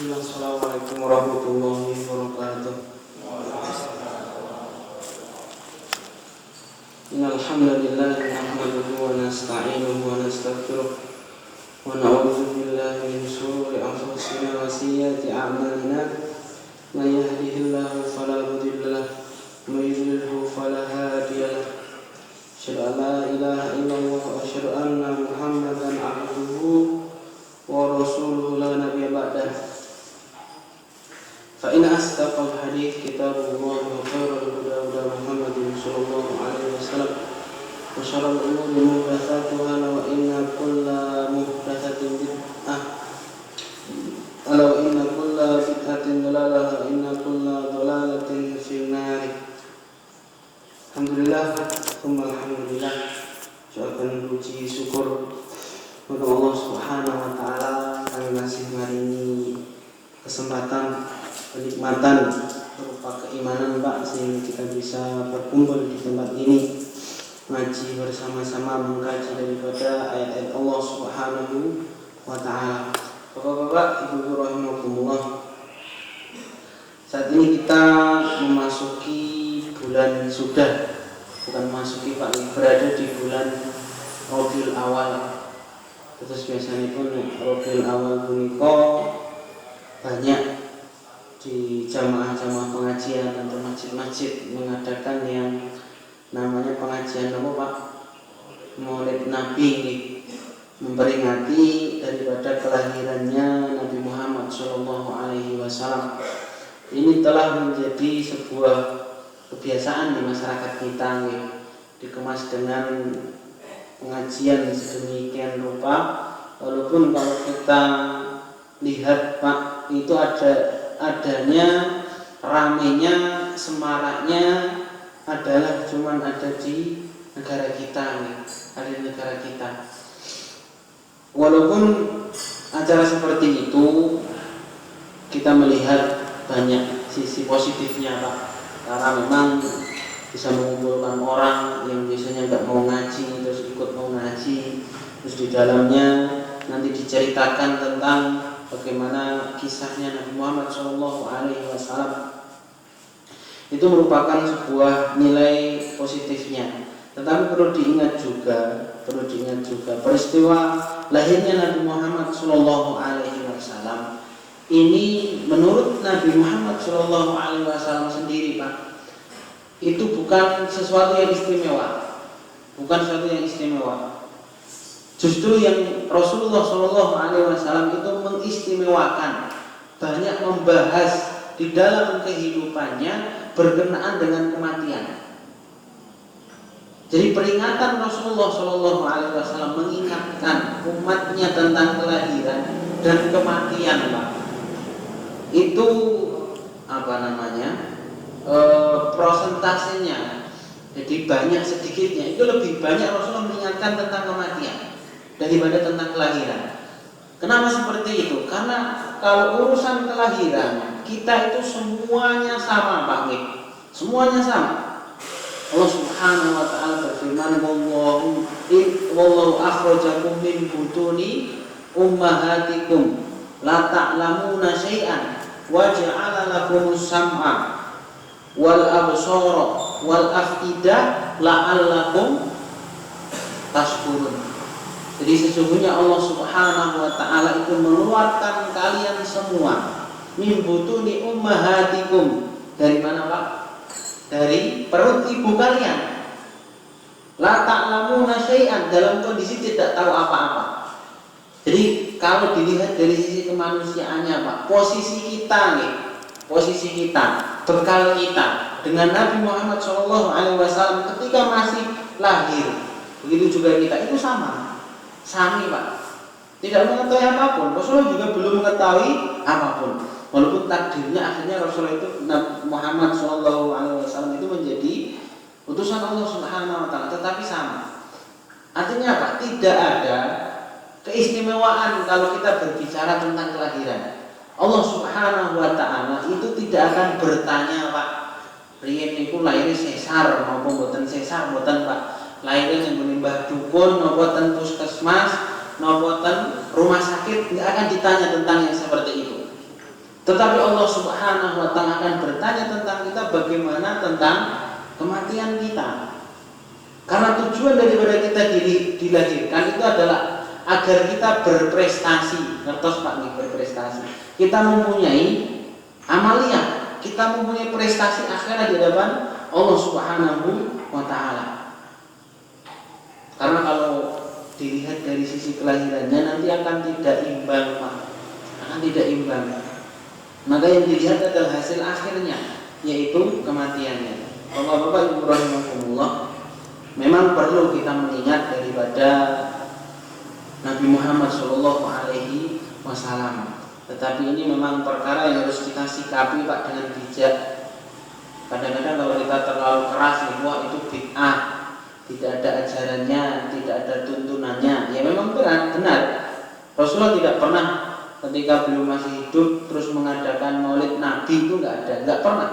Assalamualaikum warahmatullahi wabarakatuh. Innal hamdalillah nahmaduhu wa nasta'inuhu wa nastaghfiruh wa na'udzu billahi min shururi anfusina wa sayyiati a'malina. May yahdihillahu fala mudilla lahu wa may yudlilhu fala hadiya lahu. Asyhadu an la ilaha illallah wa asyhadu anna Muhammadan 'abduhu wa rasuluhu la nabiyya ba'dahu. فإن أصدق الحديث كتاب الله وخير الهدى هدى محمد صلى الله عليه وسلم وشر الأمور محدثاتها وإن كل محدثة بدعة وإن كل بدعة ضلالة وإن كل ضلالة في النار. Alhamdulillah, alhamdulillah. Ucapkan puji syukur kepada Allah Subhanahu wa taala yang ngasih hari ini kesempatan kenikmatan berupa keimanan Pak, sehingga kita bisa berkumpul di tempat ini ngaji bersama-sama mengkaji daripada ayat-ayat Allah Subhanahu wa taala. Bapak-bapak, Ibu rahimakumullah. Saat ini kita memasuki bulan sudah, bukan masuki Pak, berada di bulan Rabiul Awal. Terus biasanya pun Rabiul Awal punika banyak di jamaah-jamaah pengajian atau masjid-masjid mengadakan yang namanya pengajian apa Pak? Maulid Nabi ini, memperingati daripada kelahirannya Nabi Muhammad SAW. Ini telah menjadi sebuah kebiasaan di masyarakat kita nih, dikemas dengan pengajian sedemikian rupa. Walaupun kalau kita lihat Pak, itu adanya ramenya, semaraknya adalah cuman ada di negara kita nih, ada di negara kita. Walaupun acara seperti itu kita melihat banyak sisi positifnya Pak, karena memang bisa mengumpulkan orang yang biasanya nggak mau ngaji terus ikut mau ngaji, terus di dalamnya nanti diceritakan tentang bagaimana kisahnya Nabi Muhammad SAW. Itu merupakan sebuah nilai positifnya. Tetapi perlu diingat juga peristiwa lahirnya Nabi Muhammad SAW ini menurut Nabi Muhammad SAW sendiri Pak, itu bukan sesuatu yang istimewa, Justru yang Rasulullah SAW itu mengistimewakan, banyak membahas di dalam kehidupannya berkenaan dengan kematian. Jadi peringatan Rasulullah SAW mengingatkan umatnya tentang kelahiran dan kematian Pak. Itu prosentasenya. Jadi banyak sedikitnya itu lebih banyak Rasulullah mengingatkan tentang kematian daripada tentang kelahiran. Kenapa seperti itu? Karena kalau urusan kelahiran kita itu semuanya sama Pak, semuanya sama. Allah Subhanahu wa taala berfirman, wallahu akhrajakum min butuni ummahatikum la ta'lamuna syai'an wa ja'ala lakumus sam'a wal absara wal afidah la'allakum tashkurun. Jadi sesungguhnya Allah Subhanahu wa taala itu mengeluarkan kalian semua min butuni ummahatikum. Dari mana Pak? Dari perut ibu kalian. La ta'lamuna syai'an, dalam kondisi tidak tahu apa-apa. Jadi kalau dilihat dari sisi kemanusiaannya Pak, posisi kita, bekal kita dengan Nabi Muhammad SAW ketika masih lahir, begitu juga kita itu sami Pak, tidak mengetahui apapun. Rasulullah juga belum mengetahui apapun. Walaupun takdirnya akhirnya Rasulullah itu Nabi Muhammad SAW itu menjadi utusan Allah Subhanahu wa taala, tetapi sama. Artinya apa? Tidak ada keistimewaan kalau kita berbicara tentang kelahiran. Allah Subhanahu wa taala itu tidak akan bertanya Pak, riyen niku lahir sesar maupun boten sesar, boten Pak. Lahirnya yang menimbah dukun, nopoten puskesmas, nopoten rumah sakit, nggak akan ditanya tentang yang seperti itu. Tetapi Allah Subhanahu wa Ta'ala akan bertanya tentang kita, bagaimana tentang kematian kita. Karena tujuan daripada kita dilahirkan itu adalah agar kita berprestasi. Ngertos Pak nih, berprestasi. Kita mempunyai amaliyah, kita mempunyai prestasi akhirat di hadapan Allah Subhanahu wa Ta'ala. Karena kalau dilihat dari sisi kelahirannya nanti akan tidak imbang Pak, akan tidak imbang. Maka yang dilihat adalah hasil akhirnya, yaitu kematiannya. Bapak-bapak Ibu rahimakumullah, memang perlu kita mengingat daripada Nabi Muhammad SAW. Tetapi ini memang perkara yang harus kita sikapi Pak dengan bijak. Kadang-kadang kalau kita terlalu keras, wah itu bid'ah, tidak ada ajarannya, tidak ada tuntunannya. Ya memang benar. Rasulullah tidak pernah ketika beliau masih hidup terus mengadakan maulid Nabi, itu nggak pernah.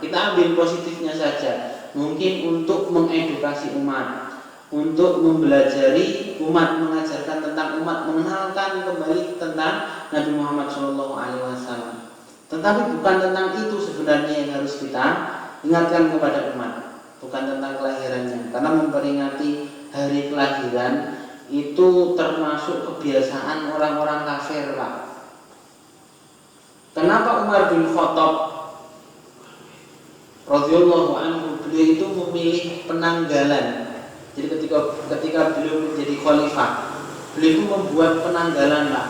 Kita ambil positifnya saja. Mungkin untuk mengedukasi umat, untuk mempelajari umat, mengajarkan tentang umat, mengenalkan kembali tentang Nabi Muhammad SAW. Tetapi bukan tentang itu sebenarnya yang harus kita ingatkan kepada umat, bukan tentang kelahirannya. Karena memperingati hari kelahiran itu termasuk kebiasaan orang-orang kafir Pak. Kenapa Umar bin Khattab radhiyallahu anhu, beliau itu memilih penanggalan. Jadi ketika beliau menjadi khalifah, beliau itu membuat penanggalan Pak,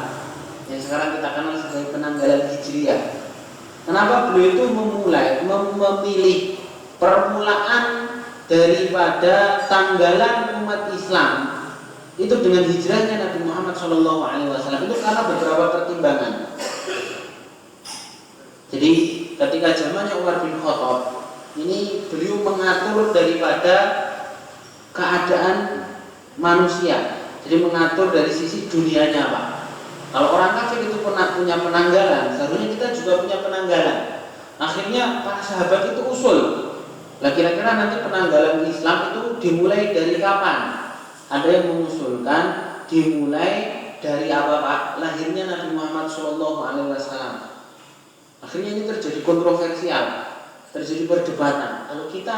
yang sekarang kita kenal sebagai penanggalan Hijriah. Kenapa beliau itu memilih permulaan daripada tanggalan umat Islam itu dengan hijrahnya Nabi Muhammad SAW? Itu karena beberapa pertimbangan. Jadi ketika zamannya Umar bin Khattab ini, beliau mengatur daripada keadaan manusia. Jadi mengatur dari sisi dunianya Pak. Kalau orang kafir itu pernah punya penanggalan, seharusnya kita juga punya penanggalan. Akhirnya para sahabat itu usul, lah kira-kira nanti penanggalan Islam itu dimulai dari kapan? Ada yang mengusulkan dimulai dari apa Pak? Lahirnya Nabi Muhammad SAW. Akhirnya ini terjadi kontroversial, terjadi perdebatan. Kalau kita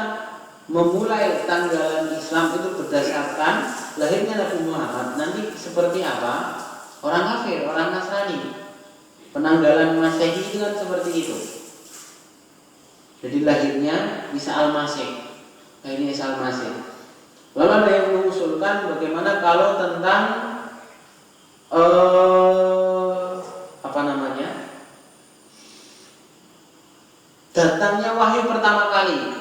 memulai tanggalan Islam itu berdasarkan lahirnya Nabi Muhammad, nanti seperti apa? Orang kafir, orang Nasrani, penanggalan Masehi itu kan seperti itu. Jadi lahirnya Isa al-Masih, lahirnya Isa al-Masih. Lalu ada yang mengusulkan bagaimana kalau tentang datangnya wahyu pertama kali.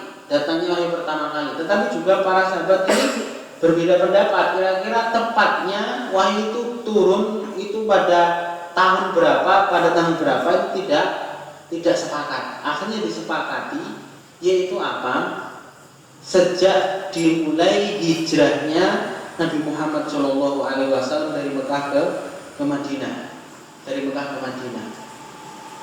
Tetapi juga para sahabat ini berbeda pendapat. Kira-kira tepatnya wahyu itu turun itu pada tahun berapa, itu tidak sepakat. Akhirnya disepakati, yaitu apa? Sejak dimulai hijrahnya Nabi Muhammad SAW dari Mekah ke Madinah.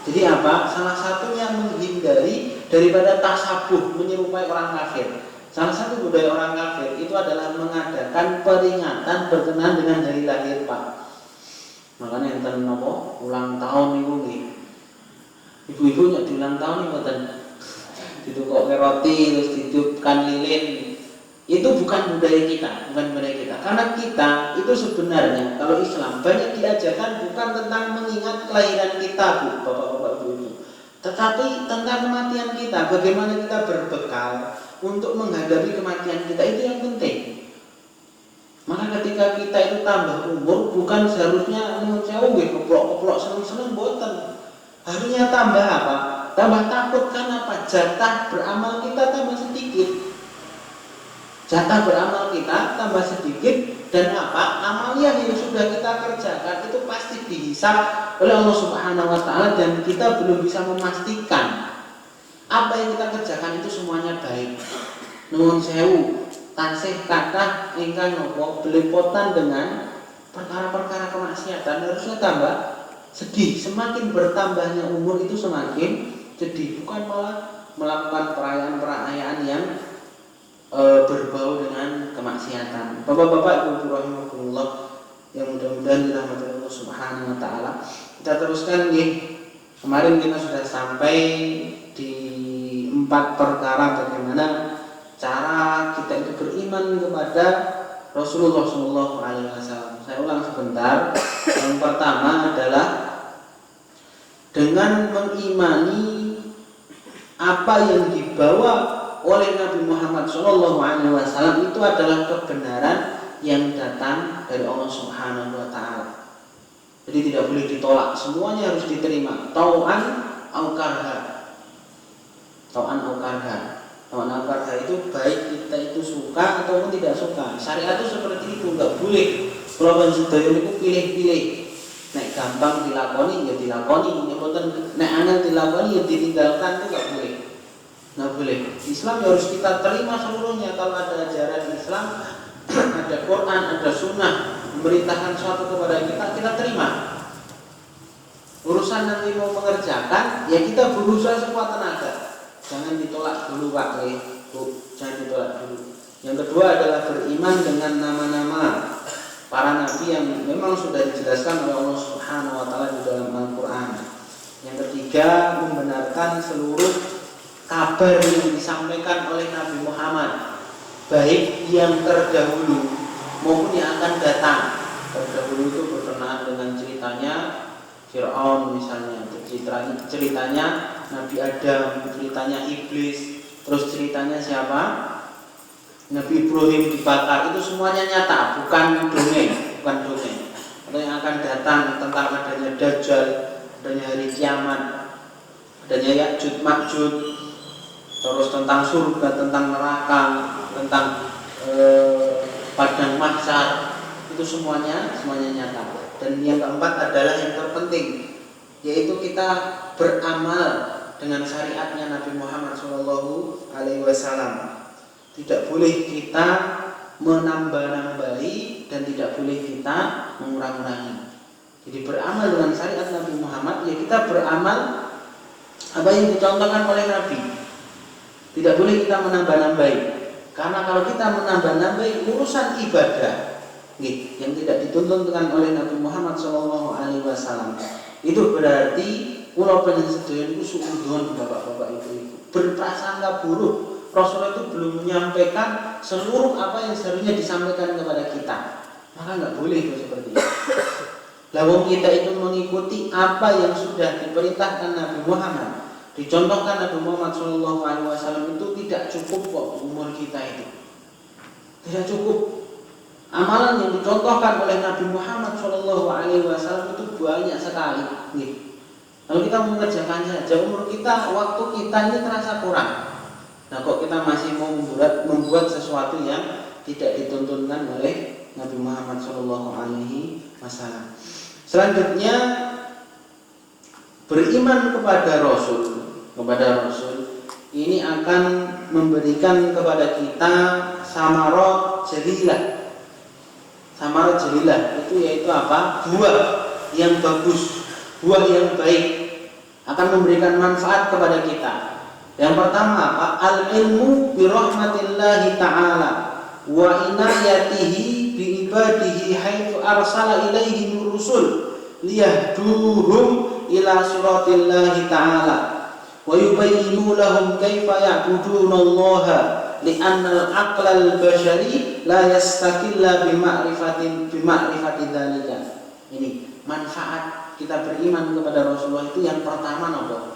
Jadi apa? Salah satunya menghindari daripada tasabuh, menyerupai orang kafir. Salah satu budaya orang kafir itu adalah mengadakan peringatan berkenaan dengan hari lahir Pak. Makanya enten napa ulang tahun niku nggih. Ibu-ibu nek ulang tahun niku mboten ditukokke roti terus ditiupkan lilin. Itu bukan budaya kita. Karena kita itu sebenarnya kalau Islam banyak diajarkan bukan tentang mengingat kelahiran kita, Bu, Bapak-bapak, Ibu, tetapi tentang kematian kita, bagaimana kita berbekal untuk menghadapi kematian kita, itu yang penting. Maka ketika kita itu tambah umur, bukan seharusnya menjauh keplok-keplok seneng-seneng boten. Harusnya tambah apa? Tambah takut. Karena apa? Jatah beramal kita tambah sedikit. Jatah beramal kita tambah sedikit, dan apa? Amalia yang sudah kita kerjakan itu pasti dihisab oleh Allah Subhanahu wa Ta'ala, dan kita belum bisa memastikan apa yang kita kerjakan itu semuanya baik. Nuwun sewu, tansih kathah ingkang nopo belepotan dengan perkara-perkara kemaksiatan, harusnya tambah sedih. Semakin bertambahnya umur itu semakin sedih, bukan malah melakukan perayaan-perayaan yang berbau dengan kemaksiatan. Bapak-bapak, Ibu rahimakumullah, yang mudah-mudahan dirahmati Allah Subhanahu wa Ta'ala. Kita teruskan nih Kemarin kita sudah sampai di 4 perkara bagaimana cara kita itu beriman kepada Rasulullah SAW. Saya ulang sebentar. Yang pertama adalah dengan mengimani apa yang dibawa oleh Nabi Muhammad SAW itu adalah kebenaran yang datang dari Allah Subhanahu Wa Taala. Jadi tidak boleh ditolak, semuanya harus diterima. Tau'an au karha. Tau'an au karha. Tau'an au karha itu baik kita itu suka ataupun tidak suka. Syariat itu seperti itu, enggak boleh. Kalau kan sedaya niku pilih-pilih. Nek gampang dilakoni ya dilakoni, nek boten nek angel dilakoni ya ditinggalkan, itu enggak boleh. Enggak boleh. Islam ya harus kita terima seluruhnya. Kalau ada ajaran Islam, ada Quran, ada Sunnah memerintahkan suatu kepada kita, kita terima. Urusan nanti mau mengerjakan, ya kita berusaha sekuat tenaga. Jangan ditolak dulu Pak, jangan ditolak dulu. Yang kedua adalah beriman dengan nama-nama para nabi yang memang sudah dijelaskan oleh Allah Subhanahu Wa Taala di dalam Al-Quran. Yang ketiga, membenarkan seluruh kabar yang disampaikan oleh Nabi Muhammad, baik yang terdahulu maupun yang akan datang. Terdahulu itu berkenaan dengan ceritanya Fir'aun misalnya, ceritanya Nabi Adam, ceritanya Iblis, terus ceritanya siapa? Nabi Ibrahim dibakar, itu semuanya nyata, bukan dongeng. Atau yang akan datang tentang adanya Dajjal, adanya hari kiamat, adanya Ya'juj Ma'juj, terus tentang surga, tentang neraka, tentang padang mahsyar, itu semuanya nyata. Dan yang keempat adalah yang terpenting, yaitu kita beramal dengan syariatnya Nabi Muhammad SAW. Tidak boleh kita menambah-nambahi dan tidak boleh kita mengurang-urangi. Jadi beramal dengan syariat Nabi Muhammad, ya kita beramal apa yang dicontohkan oleh Nabi. Tidak boleh kita menambah-nambahi. Karena kalau kita menambah-nambahi urusan ibadah yang tidak dituntunkan oleh Nabi Muhammad SAW, itu berarti kula panjenengan sedaya niku suudzon bapak-bapak ibu-ibu, berprasangka buruk. Rasulullah itu belum menyampaikan seluruh apa yang seharusnya disampaikan kepada kita. Maka nggak boleh itu seperti itu. Lawang kita itu mengikuti apa yang sudah diperintahkan Nabi Muhammad, dicontohkan Nabi Muhammad SAW, itu tidak cukup kok umur kita itu. Tidak cukup. Amalan yang dicontohkan oleh Nabi Muhammad SAW itu banyak sekali. Kalau kita mengerjakan saja, umur kita, waktu kita ini terasa kurang. Nah, kok kita masih mau membuat sesuatu yang tidak dituntunkan oleh Nabi Muhammad SAW. Selanjutnya, beriman kepada Rasul ini akan memberikan kepada kita samarot jalilah. Samarot jalilah itu yaitu apa? Buah yang bagus, buah yang baik, akan memberikan manfaat kepada kita. Yang pertama apa? Al-ilmu bi rahmatillahi ta'ala wa inayatihi bi ibadihi haitsu arsala ilaihim rusul liyahduhum ila siratillahi ta'ala wa yubayyinu lahum kaifa ya'budunallaha li'anna al-aqla al-bashari la yastakilla bi ma'rifati dzalika. Ini manfaat kita beriman kepada Rasulullah itu yang pertama apa?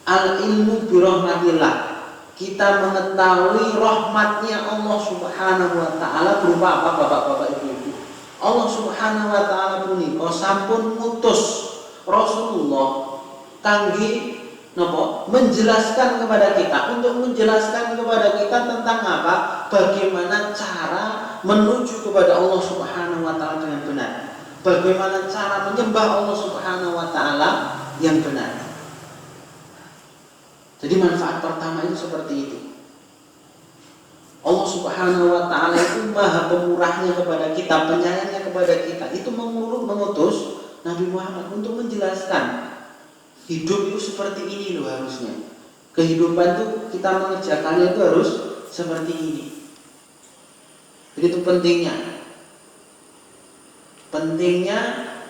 Al-ilmu birahmatillah. Kita mengetahui rahmatnya Allah Subhanahu Wa Ta'ala berupa apa bapak-bapak ibu-ibu? Allah Subhanahu Wa Ta'ala punika sampun ngutus Rasulullah kangge napa? Menjelaskan kepada kita, untuk menjelaskan kepada kita tentang apa? Bagaimana cara menuju kepada Allah Subhanahu Wa Ta'ala dengan benar. Bagaimana cara menyembah Allah Subhanahu Wa Ta'ala yang benar. Jadi manfaat pertama itu seperti itu. Allah Subhanahu Wa Ta'ala itu maha pemurahnya kepada kita, penyayangnya kepada kita. Itu mengutus Nabi Muhammad untuk menjelaskan hidup itu seperti ini loh harusnya. Kehidupan itu kita mengerjakannya itu harus seperti ini. Jadi itu pentingnya. Pentingnya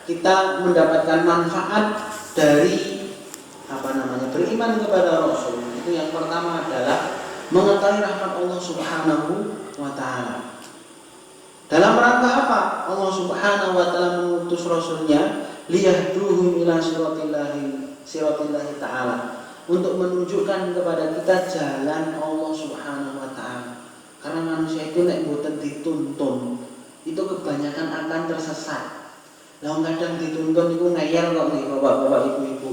kita mendapatkan manfaat dari beriman kepada Rasul itu yang pertama adalah mengetahui rahmat Allah Subhanahu wa taala. Dalam rangka apa? Allah Subhanahu wa taala mengutus Rasulnya liyahduhum ila siratillahi ta'ala, untuk menunjukkan kepada kita jalan Allah Subhanahu wa taala. Karena manusia itu nek mboten dituntun, itu kebanyakan akan tersesat. Lah kadang dituntun iku ngeyel kok nih bapak-bapak ibu-ibu.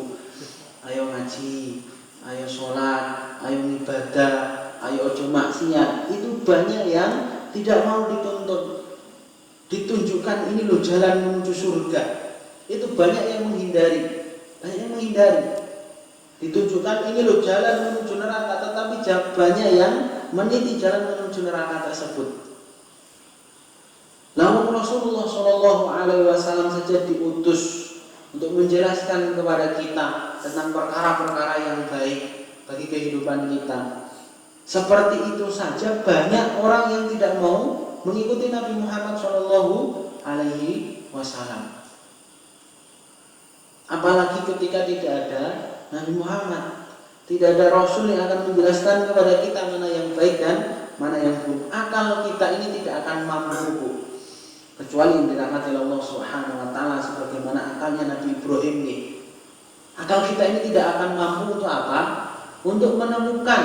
Ayo ngaji, ayo sholat, ayo ibadah, ayo ojo maksiat. Itu banyak yang tidak mau dituntun. Ditunjukkan ini loh jalan menuju surga. Itu banyak yang menghindari. Ditunjukkan ini loh jalan menuju neraka, tetapi banyak yang meniti jalan menuju neraka tersebut. Namun Rasulullah SAW saja diutus untuk menjelaskan kepada kita tentang perkara-perkara yang baik bagi kehidupan kita. Seperti itu saja banyak orang yang tidak mau mengikuti Nabi Muhammad SAW. Apalagi ketika tidak ada Nabi Muhammad, tidak ada Rasul yang akan menjelaskan kepada kita mana yang baik dan mana yang buruk. Akal kita ini tidak akan mampu, kecuali yang dirahmati Allah Subhanahu wa taala sebagaimana akalnya Nabi Ibrahim ini. Akal kita ini tidak akan mampu untuk apa? Untuk menemukan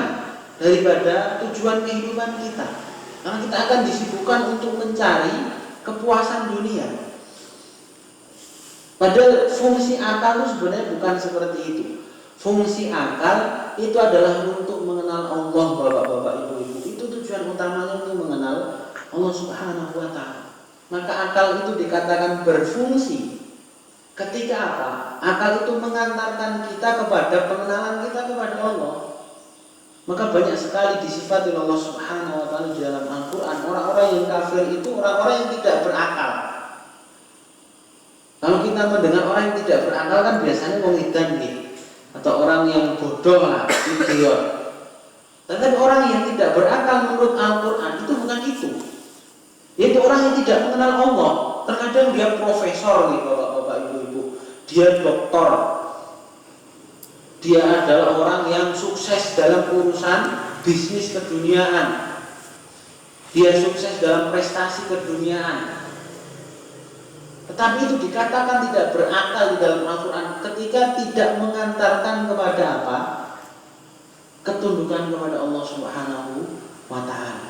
daripada tujuan kehidupan kita. Karena kita akan disibukkan untuk mencari kepuasan dunia. Padahal fungsi akal itu sebenarnya bukan seperti itu. Fungsi akal itu adalah untuk mengenal Allah, bapak-bapak, ibu-ibu. Itu tujuan utamanya, untuk mengenal Allah Subhanahu wa taala. Maka akal itu dikatakan berfungsi ketika apa? Akal itu mengantarkan kita kepada pengenalan kita kepada Allah. Maka banyak sekali disifati Allah Subhanahu wa taala di dalam Al-Qur'an. Orang-orang yang kafir itu orang-orang yang tidak berakal. Kalau kita mendengar orang yang tidak berakal kan biasanya wong edan nih, atau orang yang bodoh lah, idiot. Tetapi orang yang tidak berakal menurut Al-Qur'an itu bukan itu. Yaitu orang yang tidak mengenal Allah. Terkadang dia profesor nih, bapak-bapak, ibu-ibu. Dia doktor. Dia adalah orang yang sukses dalam urusan bisnis keduniaan. Dia sukses dalam prestasi keduniaan. Tetapi itu dikatakan tidak berakal di dalam Al-Quran ketika tidak mengantarkan kepada apa? Ketundukan kepada Allah Subhanahu wa ta'ala.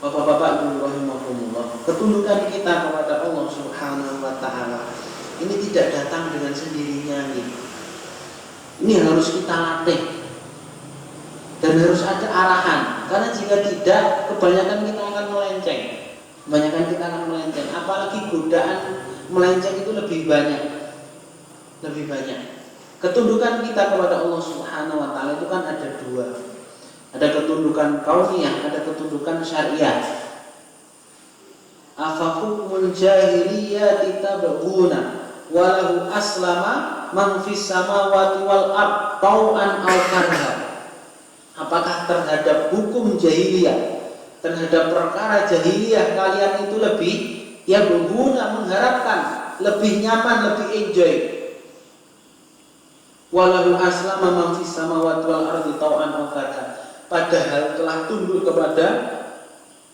Bapak-bapak, ibu rahimahumullah, ketundukan kita kepada Allah Subhanahu wa ta'ala ini tidak datang dengan sendirinya nih. Ini harus kita latih dan harus ada arahan. Karena jika tidak, kebanyakan kita akan melenceng. Apalagi godaan melenceng itu lebih banyak. Ketundukan kita kepada Allah Subhanahu wa ta'ala itu kan ada dua. Ada ketundukan kauniyah, ada ketundukan syariah. Afa hukmul jahiliyati tabghuna walahu aslama man fis samawati wal ard tau'an aw karha. Apakah terhadap hukum jahiliyah, terhadap perkara jahiliyah kalian itu lebih berguna, mengharapkan, lebih nyaman, lebih enjoy? Walahu aslama man fis samawati wal ardi tau'an aw karha. Padahal telah tunduk kepada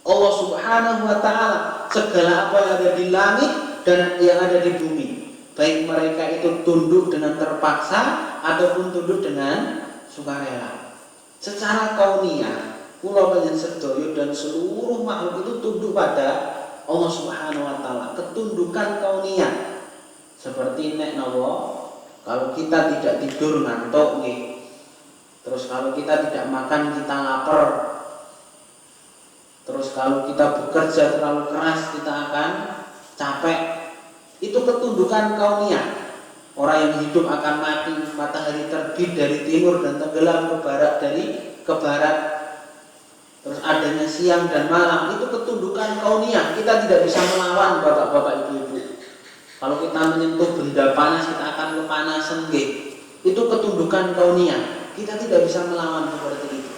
Allah Subhanahu wa ta'ala segala apa yang ada di langit dan yang ada di bumi. Baik mereka itu tunduk dengan terpaksa ataupun tunduk dengan sukarela. Secara kauniyah, kula panjenengan sedaya dan seluruh makhluk itu tunduk pada Allah Subhanahu wa ta'ala. Ketundukan kauniyah seperti nek nawa, kalau kita tidak tidur ngantuk nggih. Terus kalau kita tidak makan kita lapar. Terus kalau kita bekerja terlalu keras kita akan capek. Itu ketundukan kauniyah. Orang yang hidup akan mati, matahari terbit dari timur dan tenggelam ke barat. Terus adanya siang dan malam, itu ketundukan kauniyah. Kita tidak bisa melawan, bapak-bapak, ibu-ibu. Kalau kita menyentuh benda panas kita akan kepanasan nggih. Itu ketundukan kauniyah. Kita tidak bisa melawan seperti itu.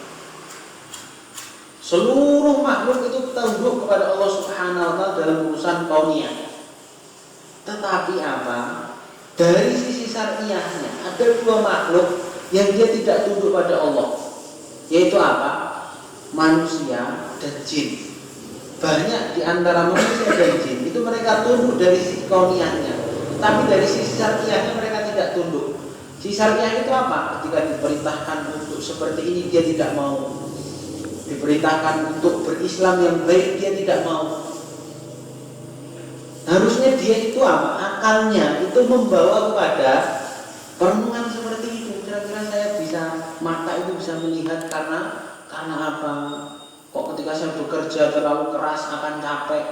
Seluruh makhluk itu tunduk kepada Allah Subhanahu wa ta'ala dalam urusan kauniyah. Tetapi apa? Dari sisi syariahnya ada dua makhluk yang dia tidak tunduk pada Allah, yaitu apa? Manusia dan jin. Banyak di antara manusia dan jin itu mereka tunduk dari sisi kauniyahnya, tapi dari sisi syariahnya mereka tidak tunduk. Sisi syariah itu apa? Ketika diperintahkan untuk seperti ini dia tidak mau, diperintahkan untuk berislam yang baik dia tidak mau. Harusnya dia itu apa? Akalnya itu membawa kepada perenungan seperti itu. Kira-kira saya bisa, mata itu bisa melihat karena apa? Kok ketika saya bekerja terlalu keras akan capek?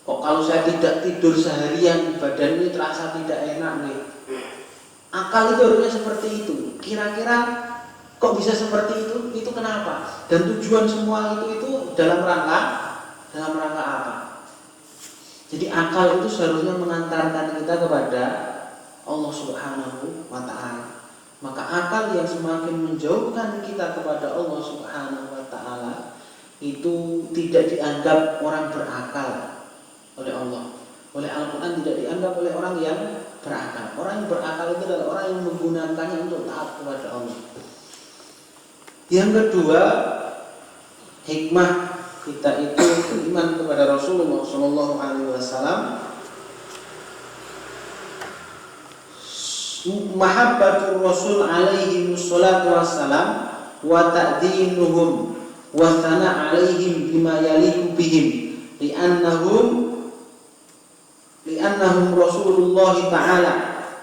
Kok kalau saya tidak tidur seharian badan ini terasa tidak enak nih? Akal itu harusnya seperti itu. Kira-kira kok bisa seperti itu? Itu kenapa? Dan tujuan semua itu dalam rangka apa? Jadi akal itu seharusnya mengantarkan kita kepada Allah Subhanahu wa ta'ala. Maka akal yang semakin menjauhkan kita kepada Allah Subhanahu wa ta'ala itu tidak dianggap orang berakal oleh Allah. Oleh Al-Quran tidak dianggap oleh orang yang berakal. Orang yang berakal itu adalah orang yang menggunakannya untuk taat kepada Allah. Yang kedua, hikmah kita itu beriman kepada Rasulullah Shallallahu Alaihi Wasallam, mahabbatur Rasul alaihi wassalatu wassalam wa ta'dinuhum wa thana alaihim bima yaliku bihim li'annahum Rasulullah ta'ala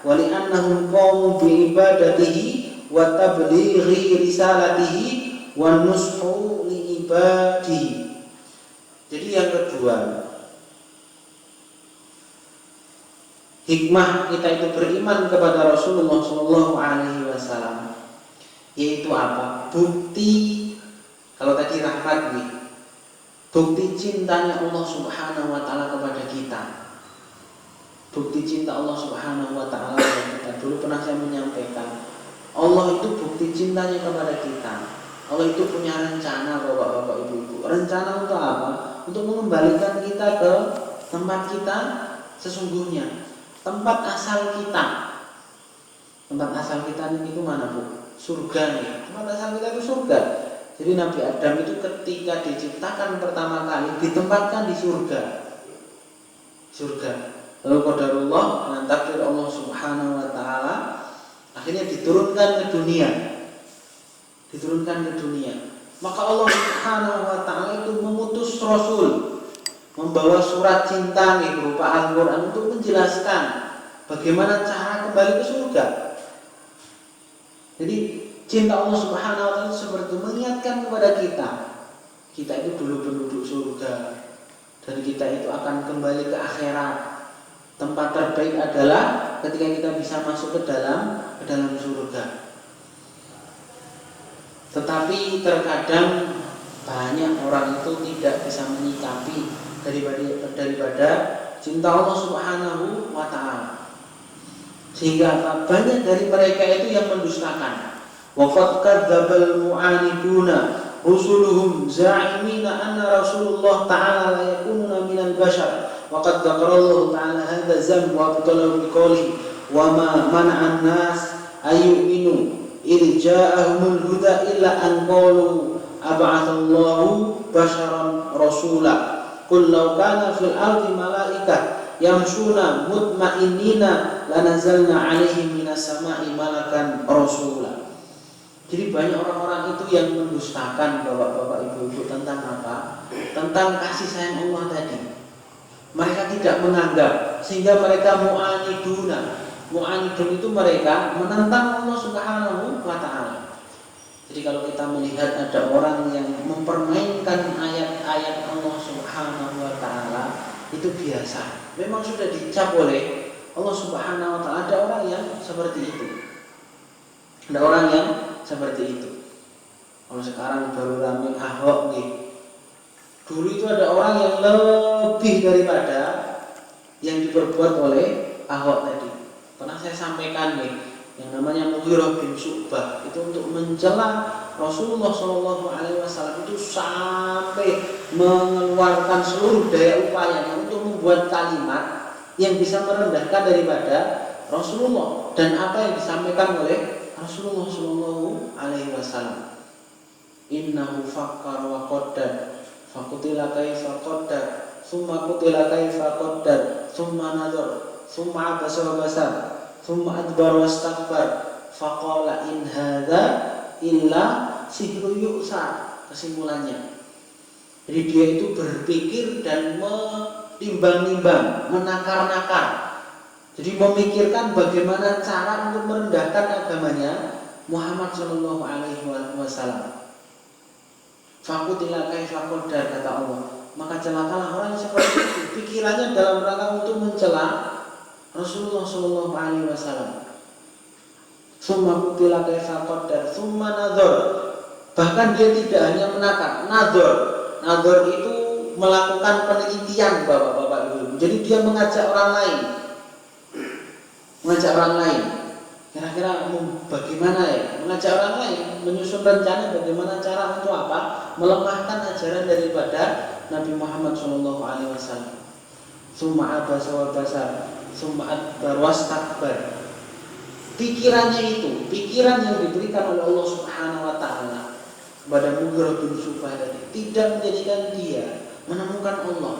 wa li'annahum qawmu bi'ibadatihi wa tablighi risalatihi wa nushu li'ibadihi. Jadi yang kedua, hikmah kita itu beriman kepada Rasulullah Shallallahu Alaihi Wasallam, yaitu apa? Bukti, kalau tadi rahmat nih, bukti cintanya Allah Subhanahu Wa Taala kepada kita. Bukti cinta Allah Subhanahu Wa Taala kepada kita. Dulu pernah saya menyampaikan, Allah itu bukti cintanya kepada kita. Allah itu punya rencana, bapak-bapak, ibu-ibu. Rencana untuk apa? Untuk mengembalikan kita ke tempat kita sesungguhnya, tempat asal kita. Tempat asal kita itu mana, Bu? Surga nih. Tempat asal kita itu surga. Jadi Nabi Adam itu ketika diciptakan pertama kali ditempatkan di surga. Surga. Lalu qadarullah dengan takdir Allah Subhanahu wa taala akhirnya diturunkan ke dunia. Maka Allah Subhanahu wa ta'ala itu memutus Rasul, membawa surat cinta nih berupa Al-Quran untuk menjelaskan bagaimana cara kembali ke surga. Jadi cinta Allah Subhanahu wa ta'ala seperti mengingatkan kepada kita itu dulu penduduk surga dan kita itu akan kembali ke akhirat. Tempat terbaik adalah ketika kita bisa masuk ke dalam surga. Tetapi terkadang banyak orang itu tidak bisa menyikapi daripada cinta Allah Subhanahu wa ta'ala, sehingga banyak dari mereka itu yang mendustakan. Waqad kadzdzabal mu'aniduna rusuluhum za'imina anna Rasulullah ta'ala la yakununa minal bashar. Waqad dzakarallahu ta'ala hadza zam wa abtalahu biqouli wa ma mana'an nas ayyuminu irja'ahumul huda illa an qalu ab'atsallahu basharan rasula qul law kana fil ardi malaikah yamshuna mutma'innina lanazalna 'alaihim minas sama'i malakan rasula. Jadi banyak orang-orang itu yang mendustakan bapak-bapak ibu-ibu tentang apa? Tentang kasih sayang Allah tadi. Mereka tidak menganggap, sehingga mereka mu'aniduna. Mu'anidun itu mereka menentang Allah Subhanahu wa ta'ala. Jadi kalau kita melihat ada orang yang mempermainkan ayat-ayat Allah Subhanahu wa ta'ala, itu biasa. Memang sudah dicap oleh Allah Subhanahu wa ta'ala. Ada orang yang seperti itu. Kalau sekarang baru ramai Ahok nih. Dulu itu ada orang yang lebih daripada yang diperbuat oleh Ahok tadi. Pernah saya sampaikan nih, yang namanya Mughirah bin Syu'bah itu untuk mencela Rasulullah SAW itu sampai mengeluarkan seluruh daya upayanya untuk membuat kalimat yang bisa merendahkan daripada Rasulullah dan apa yang disampaikan oleh Rasulullah Shallallahu Alaihi Wasallam. Innahu fakkar wa qaddar, fakutila kaifa qaddar, summa kutila kaifa qaddar, summa nazar, summa abasa wa basar, summa adbar wastakbar, faqala in hadza illa sihru yu'sar. Kesimpulannya, jadi dia itu berpikir dan menimbang-nimbang, menakar-nakar. Jadi memikirkan bagaimana cara untuk merendahkan agamanya Muhammad Shallallahu Alaihi Wasallam. Fakutila kaifa qaddar, kata Allah, maka celakalah orang yang seperti itu, pikirannya dalam rangka untuk mencela Rasulullah Shallallahu Alaihi Wasallam. Summa kutila kaifa qaddar, summa nadhar. Bahkan dia tidak hanya menakar, nadhar. Nadhar itu melakukan penelitian, bapak-bapak ibu. Jadi dia mengajak orang lain. Kira-kira bagaimana ya? Mengajak orang lain, menyusun rencana bagaimana cara untuk apa? Melemahkan ajaran daripada Nabi Muhammad SAW. Summa abasa wa basar, summa adbar wastakbar. Pikirannya itu, pikiran yang diberikan oleh Allah Subhanahu wa taala kepada Mughirah bin Syu'bah tadi tidak menjadikan dia menemukan Allah.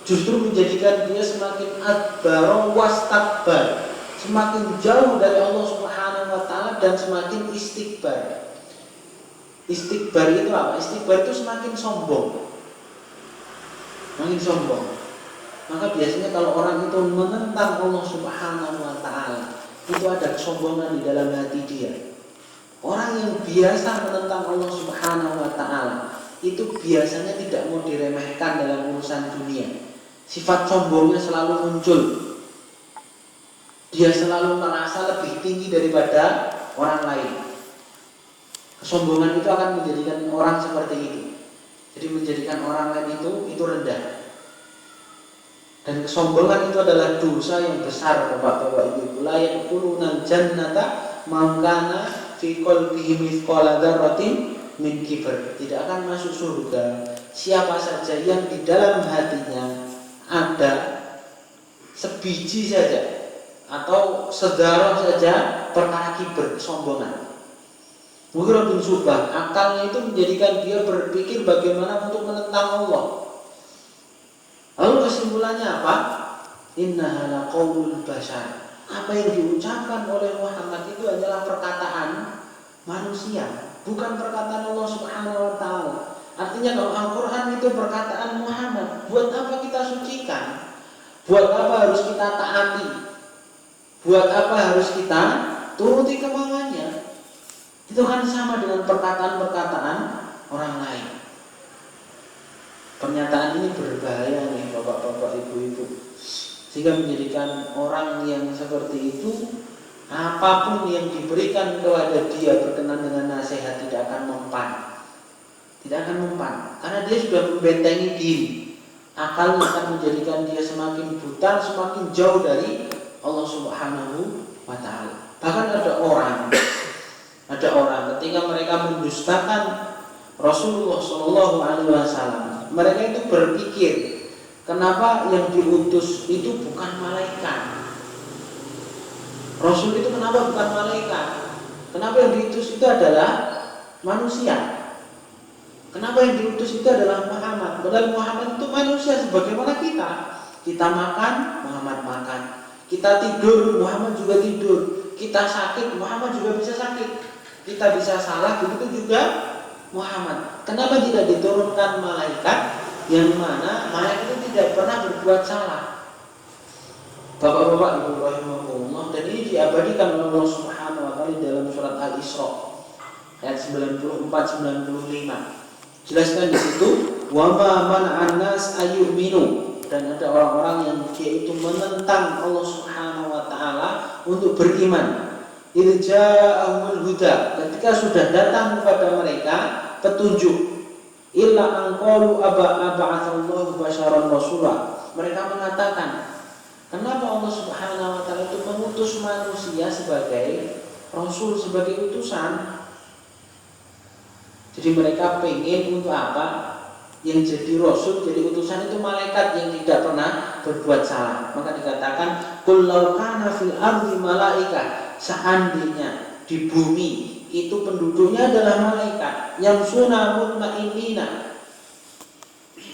Justru menjadikan dia semakin adbar wastakbar, semakin jauh dari Allah Subhanahu wa taala dan semakin istikbar. Istikbar itu apa? Istikbar itu semakin sombong. Semakin sombong. Maka biasanya kalau orang itu menentang Allah Subhanahu wa taala, itu ada kesombongan di dalam hati dia. Orang yang biasa menentang Allah Subhanahu wa taala itu biasanya tidak mau diremehkan dalam urusan dunia. Sifat sombongnya selalu muncul. Dia selalu merasa lebih tinggi daripada orang lain. Kesombongan itu akan menjadikan orang seperti itu. Jadi menjadikan orang lain itu rendah. Dan kesombongan itu adalah dosa yang besar, Bapak-bapak Ibu. La yadkhulunal jannata man kana fi qalbihi mithqala dzarratin min kibr. Tidak akan masuk surga siapa saja yang di dalam hatinya ada sebiji saja atau sedarah saja perkara kibr, kesombongan. Mughirah bin Syu'bah, akalnya itu menjadikan dia berpikir bagaimana untuk menentang Allah. Lalu kesimpulannya apa? Innaha laqaulul bashar. Apa yang diucapkan oleh Muhammad itu adalah perkataan manusia, bukan perkataan Allah Subhanahu wa taala. Artinya kalau Al-Qur'an itu perkataan Muhammad, buat apa kita sucikan? Buat apa harus kita taati? Buat apa harus kita turuti kemauannya? Itu kan sama dengan perkataan-perkataan orang lain. Pernyataan ini berbahaya nih bapak-bapak, ibu-ibu, sehingga menjadikan orang yang seperti itu apapun yang diberikan kepada dia berkenan dengan nasihat tidak akan mempan. Tidak akan mempan karena dia sudah membentengi diri. Akalnya akan menjadikan dia semakin buta, semakin jauh dari Allah Subhanahu wa taala. Bahkan ada orang ketika mereka mendustakan Rasulullah Shallallahu Alaihi Wasallam, mereka itu berpikir, kenapa yang diutus itu bukan malaikat? Rasul itu kenapa bukan malaikat? Kenapa yang diutus itu adalah manusia? Kenapa yang diutus itu adalah Muhammad? Padahal Muhammad itu manusia sebagaimana kita. Kita makan, Muhammad makan. Kita tidur, Muhammad juga tidur. Kita sakit, Muhammad juga bisa sakit. Kita bisa salah, begitu juga Muhammad. Kenapa tidak diturunkan malaikat yang mana malaikat itu tidak pernah berbuat salah? Bapak-bapak, ibu rahimahullah, dan ini diabadikan oleh Allah Subhanahu wa taala dalam surat Al-Isra ayat 94-95. Jelaskan di situ, wa ma mana'an nas ayyuminu, dan ada orang-orang yang dia itu menentang Allah Subhanahu wa taala untuk beriman. Irja'ahumul huda, ketika sudah datang kepada mereka petunjuk, illa anqalu aba'atsallahu basyaran rasulah. Mereka mengatakan, kenapa Allah Subhanahu wa taala itu mengutus manusia sebagai rasul, sebagai utusan? Jadi mereka pengen untuk apa? Yang jadi rasul, jadi utusan itu malaikat yang tidak pernah berbuat salah. Maka dikatakan qul law kana fil ardi malaika, seandainya di bumi itu penduduknya adalah malaikat yang yamsuna mutmainnina,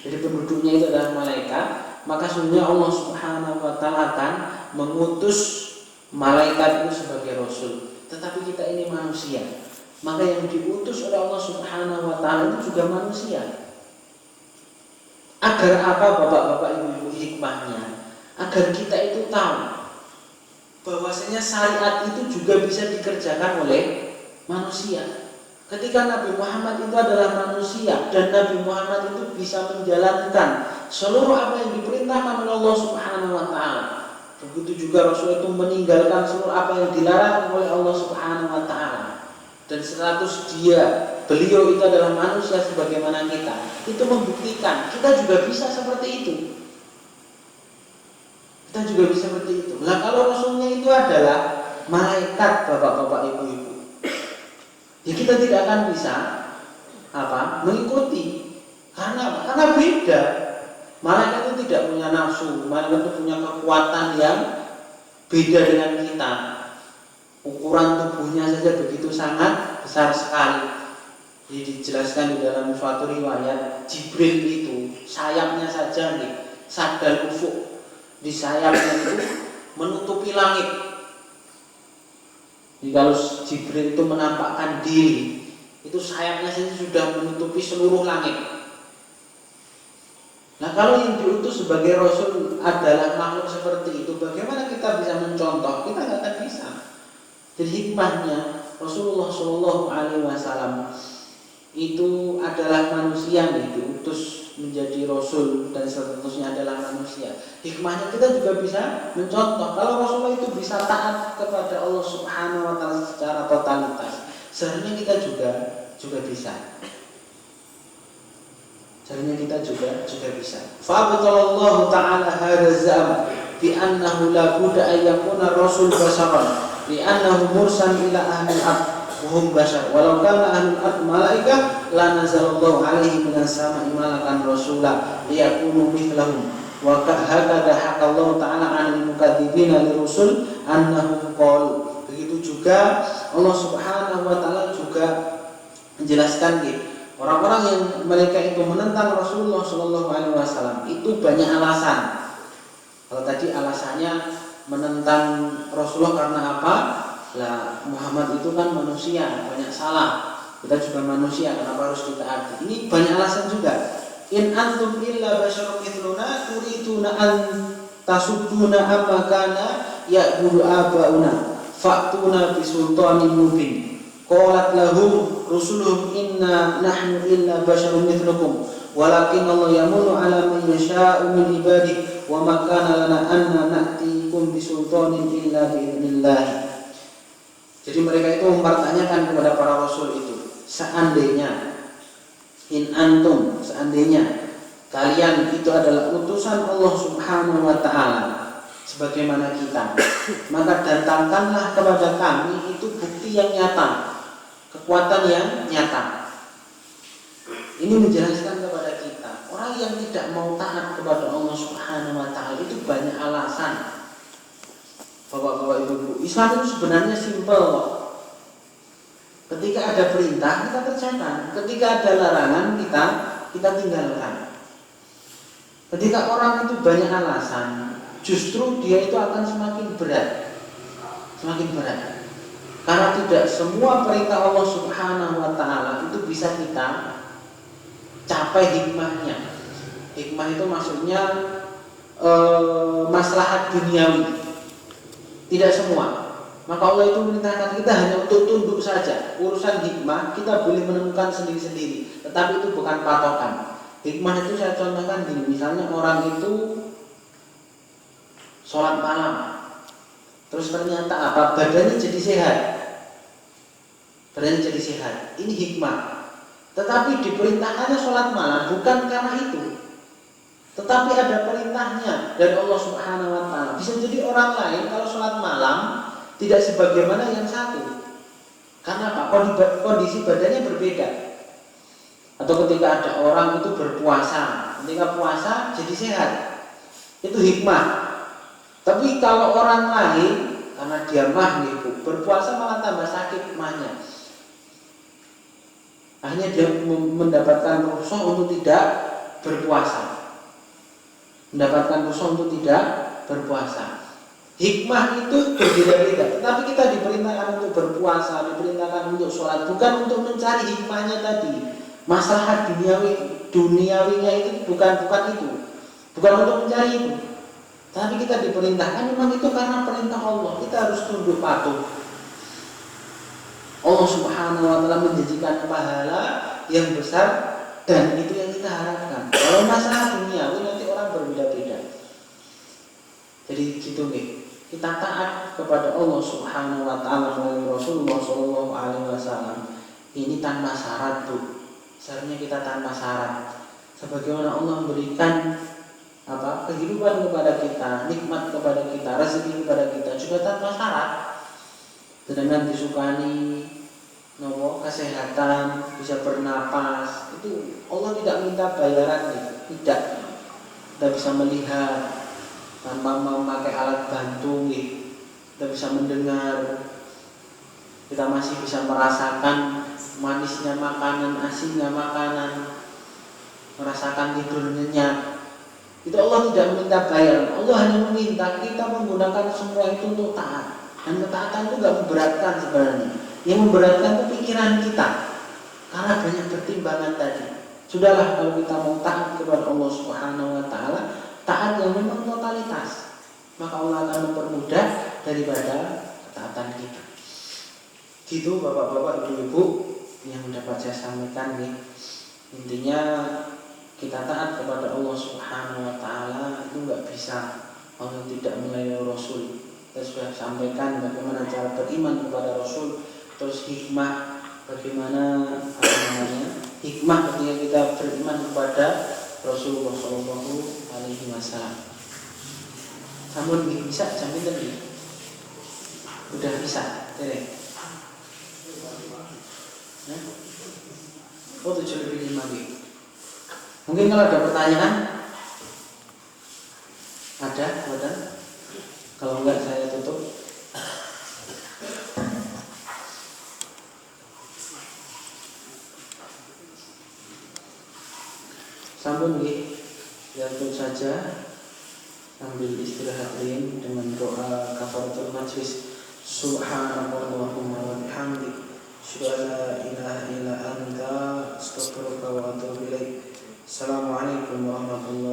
jadi penduduknya itu adalah malaikat, maka sesungguhnya Allah Subhanahu wa taala akan mengutus malaikat itu sebagai rasul. Tetapi kita ini manusia, maka yang diutus oleh Allah Subhanahu wa taala itu juga manusia. Agar apa bapak-bapak ibu-ibu hikmahnya? Agar kita itu tahu bahwasanya syariat itu juga bisa dikerjakan oleh manusia. Ketika Nabi Muhammad itu adalah manusia dan Nabi Muhammad itu bisa menjalankan seluruh apa yang diperintahkan oleh Allah Subhanahu wa taala. Begitu juga Rasul itu meninggalkan seluruh apa yang dilarang oleh Allah Subhanahu wa taala. Dan 100 beliau itu adalah manusia sebagaimana kita. Itu membuktikan kita juga bisa seperti itu. Kita juga bisa seperti itu. Nah, kalau Rasulnya itu adalah malaikat, bapak-bapak, ibu-ibu, ya kita tidak akan bisa mengikuti. Karena beda. Malaikat itu tidak punya nafsu, malaikat itu punya kekuatan yang beda dengan kita. Ukuran tubuhnya saja begitu sangat besar sekali. Jadi dijelaskan di dalam suatu riwayat, Jibril itu sayapnya saja nih, sadal ufuk, di sayapnya itu menutupi langit. Jadi kalau Jibril itu menampakkan diri, itu sayapnya saja sudah menutupi seluruh langit. Nah, kalau yang diutus sebagai Rasul adalah makhluk seperti itu, bagaimana kita bisa mencontoh? Kita nggak akan bisa. Jadi hikmahnya Rasulullah Shallallahu Alaihi Wasallam itu adalah manusia yang diutus menjadi Rasul dan seterusnya adalah manusia. Hikmahnya kita juga bisa mencontoh. Kalau Rasulullah itu bisa taat kepada Allah Subhanahu Wa Taala secara totalitas, seharusnya kita juga bisa. Seharusnya kita juga bisa. Fa'abtallahu ta'ala hadza zam bi annahu la budda an yakuna rasul basharan li'annahu mursal ila ahli al-ard wa hum bashar walau kana ahli al-ard malaika la nazalallahu alaihi minas sama'i malakan rasula liyakunu mithlahum wa hakadha haqqallahu ta'ala 'anil mukadzibina lirusul annahu qala. Begitu juga Allah Subhanahu wa taala juga menjelaskan orang-orang yang mereka itu menentang Rasulullah Shallallahu Alaihi Wasallam itu banyak alasan. Kalau tadi alasannya menentang Rasulullah karena apa? Lah Muhammad itu kan manusia, banyak salah. Kita juga manusia, kenapa harus ditaati? Ini banyak alasan juga. In antum illa basyarun mithluna turiduna an tasudduna amma kana ya'budu abauna fa'tuna bisultanin mubin. Qalat lahum rusuluhum inna nahnu illa basyarun mithlukum walakin Allah yamunu ala man yasha'u min ibadihi wa ma kana lana anna na'tikum bisultanin illa biidznillah. Jadi mereka itu mempertanyakan kepada para rasul itu, seandainya kalian itu adalah utusan Allah Subhanahu wa taala sebagaimana kita, maka datangkanlah kepada kami itu bukti yang nyata, kekuatan yang nyata. Ini menjelaskan kepada kita, orang yang tidak mau taat kepada Allah Subhanahu wa taala itu banyak alasan. Bapak-bapak, ibu-ibu, Islam itu sebenarnya simpel kok. Ketika ada perintah kita kerjakan, ketika ada larangan kita tinggalkan. Ketika orang itu banyak alasan, justru dia itu akan semakin berat. Karena tidak semua perintah Allah Subhanahu wa taala itu bisa kita capai hikmahnya. Hikmah itu maksudnya maslahat duniawi. Tidak semua. Maka Allah itu memerintahkan kita hanya untuk tunduk saja. Urusan hikmah kita boleh menemukan sendiri-sendiri, tetapi itu bukan patokan. Hikmah itu saya contohkan gini, misalnya orang itu sholat malam, terus ternyata apa? Badannya jadi sehat. Ini hikmah. Tetapi diperintahkannya sholat malam bukan karena itu, tetapi ada perintahnya dari Allah Subhanahu wa taala. Bisa jadi orang lain kalau sholat malam tidak sebagaimana yang satu. Karena apa? Kondisi badannya berbeda. Atau ketika ada orang itu berpuasa, ketika puasa jadi sehat, itu hikmah. Tapi kalau orang lain karena dia mah gitu, berpuasa malah tambah sakit mahnya, akhirnya dia mendapatkan rukhsah untuk tidak berpuasa, mendapatkan rukhsah untuk tidak berpuasa. Hikmah itu berbeda-beda, tetapi kita diperintahkan untuk berpuasa, diperintahkan untuk sholat, bukan untuk mencari hikmahnya tadi. Masalah duniawinya itu bukan itu, bukan untuk mencari itu. Tapi kita diperintahkan memang itu karena perintah Allah, kita harus tunduk patuh. Allah Subhanahu wa taala menjanjikan pahala yang besar dan itu yang kita harapkan. Kalau masalah duniawi nanti orang berbeda-beda. Jadi gitu nih. Kita taat kepada Allah Subhanahu wa taala melalui Rasulullah sallallahu alaihi wasallam. Ini tanpa syarat, Bu. Seharusnya kita tanpa syarat. Sebagaimana Allah memberikan kehidupan kepada kita, nikmat kepada kita, rezeki kepada kita juga tanpa syarat. Sedangkan disukani kesehatan, bisa bernapas, itu Allah tidak minta bayaran, tidak. Kita bisa melihat tanpa memakai alat bantu, kita bisa mendengar, kita masih bisa merasakan manisnya makanan, asinnya makanan, merasakan tidur nyenyak. Itu Allah tidak meminta bayaran, Allah hanya meminta kita menggunakan semua itu untuk taat. Dan ketaatan itu gak memberatkan sebenarnya. Yang memberatkan itu pikiran kita, karena banyak pertimbangan tadi. Sudahlah kalau kita mau taat kepada Allah Subhanahu wa taala, taat yang memang totalitas, maka Allah akan mempermudah daripada ketaatan kita. Gitu bapak-bapak, ibu-ibu yang dapat saya sampaikan nih. Intinya kita taat kepada Allah Subhanahu wa taala itu enggak bisa kalau tidak melayani Rasul. Kita sudah sampaikan bagaimana cara beriman kepada Rasul, terus hikmah bagaimana hikmah ketika kita beriman kepada Rasulullah Shallallahu Alaihi Wasallam. Namun bisa jamin tadi, udah bisa, deh. Oh 7/5 gitu. Mungkin kalau ada pertanyaan, ada. Kalau enggak saya tutup. Sampun nggih, ya tutup saja sambil istirahat dengan doa kafaratul majlis. Subhanallahumma wa bihamdik, asyhadu an la ilaha illa anta, astaghfiruka wa atubu ilaik. Assalamualaikum warahmatullahi wabarakatuh.